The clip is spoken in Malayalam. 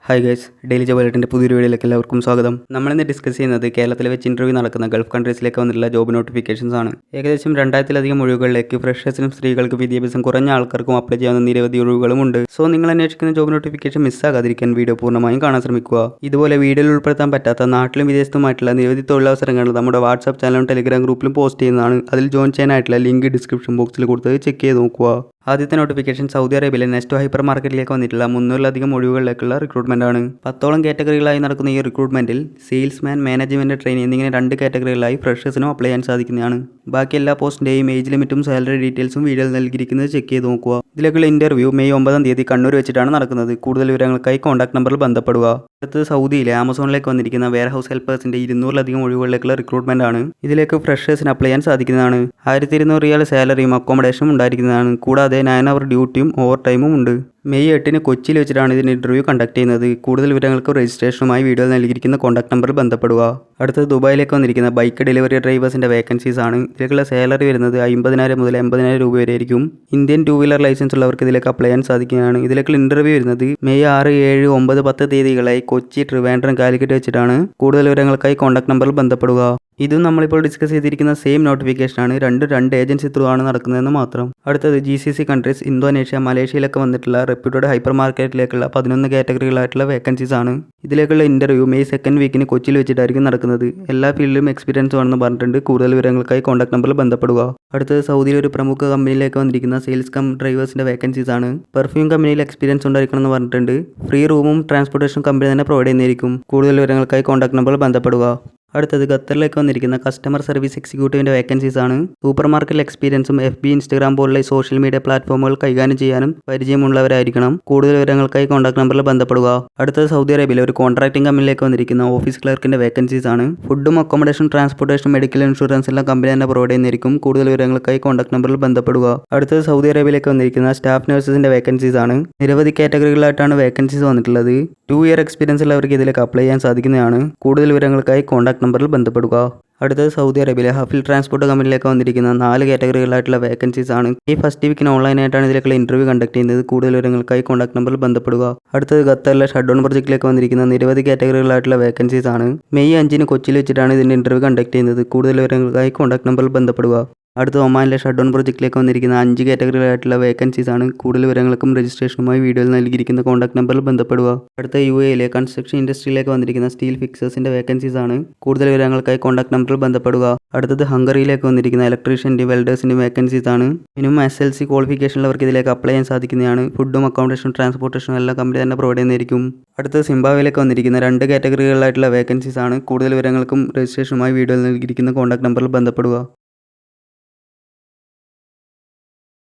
ഹായ് ഗൈസ്, ഡെയിലി ജോബ് അലേർട്ടിൻ്റെ പുതിയൊരു വീഡിയോയിലേക്ക് എല്ലാവർക്കും സ്വാഗതം. നമ്മളിന്ന് ഡിസ്കസ് ചെയ്യുന്നത് കേരളത്തിലെ വെച്ച് ഇൻ്റർവ്യൂ നടക്കുന്ന ഗൾഫ് കൺട്രീസിലേക്ക് വന്നിട്ടുള്ള ജോബ് നോട്ടിഫിക്കേഷൻസ് ആണ്. ഏകദേശം 2000-ലധികം ഒഴിവുകളിലേക്ക് ഫ്രഷേഴ്സിനും സ്ത്രീകൾക്ക് വിദ്യാഭ്യാസം കുറഞ്ഞ ആൾക്കാർക്കും അപ്ലൈ ചെയ്യാവുന്ന നിരവധി ഒഴിവുകളുമുണ്ട്. സോ നിങ്ങൾ അന്വേഷിക്കുന്ന ജോബ് നോട്ടിഫിക്കേഷൻ മിസ്സാകാതിരിക്കാൻ വീഡിയോ പൂർണ്ണമായും കാണാൻ ശ്രമിക്കുക. ഇതുപോലെ വീഡിയോയിൽ ഉൾപ്പെടുത്താൻ പറ്റാത്ത നാട്ടിലും വിദേശത്തുമായിട്ടുള്ള നിരവധി തൊഴിലവസരങ്ങൾ നമ്മുടെ വാട്സ്ആപ്പ് ചാനലും ടെലിഗ്രാം ഗ്രൂപ്പിലും പോസ്റ്റ് ചെയ്യുന്നതാണ്. അതിൽ ജോയിൻ ചെയ്യാനായിട്ടുള്ള ലിങ്ക് ഡിസ്ക്രിപ്ഷൻ ബോക്സിൽ കൊടുത്തത് ചെക്ക് ചെയ്ത് നോക്കുക. ആദ്യത്തെ നോട്ടിഫിക്കേഷൻ സൗദി അറേബ്യയിലെ നെസ്റ്റോ ഹൈപ്പർ മാർക്കറ്റിലേക്ക് വന്നിട്ടുള്ള 300-ലധികം ഒഴിവുകളിലേക്കുള്ള റിക്രൂട്ട്മെന്റ് ആണ്. 10ഓളം കാറ്റഗറികളായി നടക്കുന്ന ഈ റിക്രൂട്ട്മെന്റിൽ സെയിൽസ്മാൻ, മാനേജ്മെന്റ് ട്രെയിനി എന്നിങ്ങനെ 2 കാറ്റഗറികളായി ഫ്രഷേഴ്സിനും അപ്ലൈ ചെയ്യാൻ സാധിക്കുന്നതാണ്. ബാക്കി എല്ലാ പോസ്റ്റിന്റെയും ഏജ് ലിമിറ്റും സാലറി ഡീറ്റെയിൽസും വീഡിയോയിൽ നൽകിയിരിക്കുന്നത് ചെക്ക് ചെയ്ത് നോക്കുക. ഇതിലേക്കുള്ള ഇന്റർവ്യൂ മെയ് 9-ാം തീയതി കണ്ണൂർ വെച്ചിട്ടാണ് നടക്കുന്നത്. കൂടുതൽ വിവരങ്ങൾക്കായി കോൺടാക്ട് നമ്പറിൽ ബന്ധപ്പെടുക. അടുത്തത് സൗദിയിലെ ആമസോണിലേക്ക് വന്നിരിക്കുന്ന വെയർ ഹൗസ് ഹെൽപ്പേഴ്സിന്റെ 200-ലധികം ഒഴിവുകളിലേക്കുള്ള റിക്രൂട്ട്മെന്റ് ആണ്. ഇതിലേക്ക് ഫ്രഷേഴ്സിന് അപ്ലൈ ചെയ്യാൻ സാധിക്കുന്നതാണ്. 1200 റിയാൽ സാലറിയും അക്കോമഡേഷനും ഉണ്ടായിരിക്കുന്നതാണ്. കൂടാതെ 9 അവർ ഡ്യൂട്ടിയും ഓവർ ടൈമും ഉണ്ട്. മെയ് 8-ന് കൊച്ചിയിൽ വെച്ചിട്ടാണ് ഇതിന് ഇന്റർവ്യൂ കണ്ടക്ട് ചെയ്യുന്നത്. കൂടുതൽ വിവരങ്ങൾക്ക് രജിസ്ട്രേഷനുമായി വീഡിയോയിൽ നൽകിയിരിക്കുന്ന കോൺടാക്ട് നമ്പറിൽ ബന്ധപ്പെടുക. അടുത്തത് ദുബായിലേക്ക് വന്നിരിക്കുന്ന ബൈക്ക് ഡെലിവറി ഡ്രൈവേഴ്സിന്റെ വേക്കൻസീസ് ആണ്. ഇതിലേക്കുള്ള സാലറി വരുന്നത് 50,000 മുതൽ 80,000 രൂപ വരെ ആയിരിക്കും. ഇന്ത്യൻ 2 വീലർ ലൈസൻസ് ഉള്ളവർക്ക് ഇതിലേക്ക് അപ്ലൈ ചെയ്യാൻ സാധിക്കുന്നതാണ്. ഇതിലേക്കുള്ള ഇന്റർവ്യൂ വരുന്നത് മെയ് 6, 7, 9, 10 തീയതികളായി കൊച്ചി, ട്രിവാൻഡ്രം, കാലിക്കറ്റ് വെച്ചിട്ടാണ്. കൂടുതൽ വിവരങ്ങൾക്കായി കോൺടാക്ട് നമ്പറിൽ ബന്ധപ്പെടുക. ഇതും നമ്മളിപ്പോൾ ഡിസ്കസ് ചെയ്തിരിക്കുന്ന സെയിം നോട്ടിഫിക്കേഷൻ ആണ്. രണ്ട് ഏജൻസി ത്രൂ ആണ് നടക്കുന്നതെന്ന് മാത്രം. അടുത്തത് GCC കൺട്രീസ്, ഇന്തോനേഷ്യ, മലേഷ്യയിലൊക്കെ വന്നിട്ടുള്ള റെപ്യൂട്ടഡ് ഹൈപ്പർ മാർക്കറ്റിലേക്കുള്ള 11 കാറ്റഗറികളായിട്ടുള്ള വേക്കൻസീസ് ആണ്. ഇതിലേക്കുള്ള ഇന്റർവ്യൂ മെയ് 2nd വീക്കിന് കൊച്ചിയിൽ വെച്ചിട്ടായിരിക്കും നടക്കുന്നത്. എല്ലാ ഫീൽഡിലും എക്സ്പീരിയൻസ് ആണെന്ന് പറഞ്ഞിട്ടുണ്ട്. കൂടുതൽ വിവരങ്ങൾക്കായി കോൺടാക്ട് നമ്പറിൽ ബന്ധപ്പെടുക. അടുത്തത് സൗദിയിലെ ഒരു പ്രമുഖ കമ്പനിയിലേക്ക് വന്നിരിക്കുന്ന സെയിൽസ് കം ഡ്രൈവേഴ്സിന്റെ വേക്കൻസീസ് ആണ്. പെർഫ്യൂം കമ്പനിയിൽ എക്സ്പീരിയൻസ് ഉണ്ടായിരിക്കണം എന്ന് പറഞ്ഞിട്ടുണ്ട്. ഫ്രീ റൂമും ട്രാൻസ്പോർട്ടേഷൻ കമ്പനി തന്നെ പ്രൊവൈഡ് ചെയ്യുന്നതായിരിക്കും. കൂടുതൽ വിവരങ്ങൾക്കായി കോൺടാക്ട് നമ്പറിൽ ബന്ധപ്പെടുക. അടുത്തത് ഖത്തറിലേക്ക് വന്നിരിക്കുന്ന കസ്റ്റമർ സർവീസ് എക്സിക്യൂട്ടീവിൻ്റെ വേക്കൻസീസ് ആണ്. സൂപ്പർ മാർക്കറ്റ് എക്സ്പീരിയൻസും FB, Instagram പോലുള്ള സോഷ്യൽ മീഡിയ പ്ലാറ്റ്ഫോമുകൾ കൈകാര്യം ചെയ്യാനും പരിചയമുള്ളവരായിരിക്കണം. കൂടുതൽ വിവരങ്ങൾക്കായി കോൺടാക്ട് നമ്പറിൽ ബന്ധപ്പെടുക. അടുത്തത് സൗദി അറേബ്യയിലെ ഒരു കോൺട്രാക്ടിംഗ് കമ്പനിയിലേക്ക് വന്നിരിക്കുന്ന ഓഫീസ് ക്ലർക്കിന്റെ വേക്കൻസീസ് ആണ്. ഫുഡും അക്കോമഡേഷൻ, ട്രാൻസ്പോർട്ടേഷൻ, മെഡിക്കൽ ഇൻഷുറൻസ് എല്ലാം കമ്പനി തന്നെ പ്രൊവൈഡ് ചെയ്യുന്നതായിരിക്കും. കൂടുതൽ വിവരങ്ങൾക്കായി കോൺടാക്ട് നമ്പറിൽ ബന്ധപ്പെടുക. അടുത്തത് സൗദി അറേബ്യയിലേക്ക് വന്നിരിക്കുന്ന സ്റ്റാഫ് നഴ്സസിന്റെ വേക്കൻസീസ് ആണ്. നിരവധി കാറ്റഗറികളായിട്ടാണ് വേക്കൻസീസ് വന്നിട്ടുള്ളത്. 2 ഇയർ എക്സ്പീരിയൻസ് ഉള്ളവർക്ക് ഇതിലേക്ക് അപ്ലൈ ചെയ്യാൻ സാധിക്കുന്നതാണ്. കൂടുതൽ വിവരങ്ങൾക്കായി കോൺടാക്ട് നമ്പറിൽ ബന്ധപ്പെടുക. അടുത്തത് സൗദി അറേബ്യയിലെ ഹഫിൽ ട്രാൻസ്പോർട്ട് കമ്പനിയിലേക്ക് വന്നിരിക്കുന്ന 4 കാറ്റഗറികളായിട്ടുള്ള വേക്കൻസീസ് ആണ്. ഈ ഫസ്റ്റ് വീക്കിന് ഓൺലൈനായിട്ടാണ് ഇതിലേക്കുള്ള ഇന്റർവ്യൂ കണ്ടക്ട് ചെയ്യുന്നത്. കൂടുതൽ വിവരങ്ങൾക്കായി കോൺടാക്ട് നമ്പറിൽ ബന്ധപ്പെടുക. അടുത്തത് ഖത്തറിലെ ഷട്ട്ഡൗൺ പ്രൊജക്റ്റിലേക്ക് വന്നിരിക്കുന്ന നിരവധി കാറ്റഗറികളായിട്ടുള്ള വേക്കൻസീസ് ആണ്. മെയ് 5-ന് കൊച്ചിയിൽ വെച്ചിട്ടാണ് ഇതിന്റെ ഇന്റർവ്യൂ കണ്ടക്ട് ചെയ്യുന്നത്. കൂടുതൽ വിവരങ്ങൾക്കായി കോൺടാക്ട് നമ്പറിൽ ബന്ധപ്പെടുക. അടുത്ത ഒമാനിലെ ഷട്ട്ഡൗൺ പ്രൊജക്റ്റിലേക്ക് വന്നിരിക്കുന്ന 5 കാറ്റഗറികളായിട്ടുള്ള വേക്കൻസീസ് ആണ്. കൂടുതൽ വിവരങ്ങൾക്കും രജിസ്ട്രേഷനുമായി വീഡിയോയിൽ നൽകിയിരിക്കുന്ന കോൺടാക്ട് നമ്പറിൽ ബന്ധപ്പെടുക. അടുത്ത UAE-ലെ കൺസ്ട്രക്ഷൻ ഇൻഡസ്ട്രിയിലേക്ക് വന്നിരിക്കുന്ന സ്റ്റീൽ ഫിക്സേഴ്സിന്റെ വേക്കൻസീസ് ആണ്. കൂടുതൽ വിവരങ്ങൾക്കായി കോൺടാക്ട് നമ്പറിൽ ബന്ധപ്പെടുക. അടുത്തത് ഹംഗറിയിലേക്ക് വന്നിരിക്കുന്ന ഇലക്ട്രീഷ്യൻ്റെ, വെൽഡേഴ്സിന്റെ വേക്കൻസീസ് ആണ്. മിനിമം SLC ക്വാളിഫിക്കേഷൻ ഉള്ളവർക്ക് ഇതിലേക്ക് അപ്ലൈ ചെയ്യാൻ സാധിക്കുന്നതാണ്. ഫുഡും അക്കോമഡേഷനും ട്രാൻസ്പോർട്ടേഷനും എല്ലാം കമ്പനി തന്നെ പ്രൊവൈഡ് ചെയ്യുന്നതായിരിക്കും. അടുത്തത് സിംബാബ്വേയിലേക്ക് വന്നിരിക്കുന്ന 2 കാറ്റഗറികളായിട്ടുള്ള വേക്കൻസീസ് ആണ്. കൂടുതൽ വിവരങ്ങൾക്കും രജിസ്ട്രേഷനുമായി വീഡിയോയിൽ നൽകിയിരിക്കുന്ന കോൺടാക്ട് നമ്പറിൽ ബന്ധപ്പെടുക.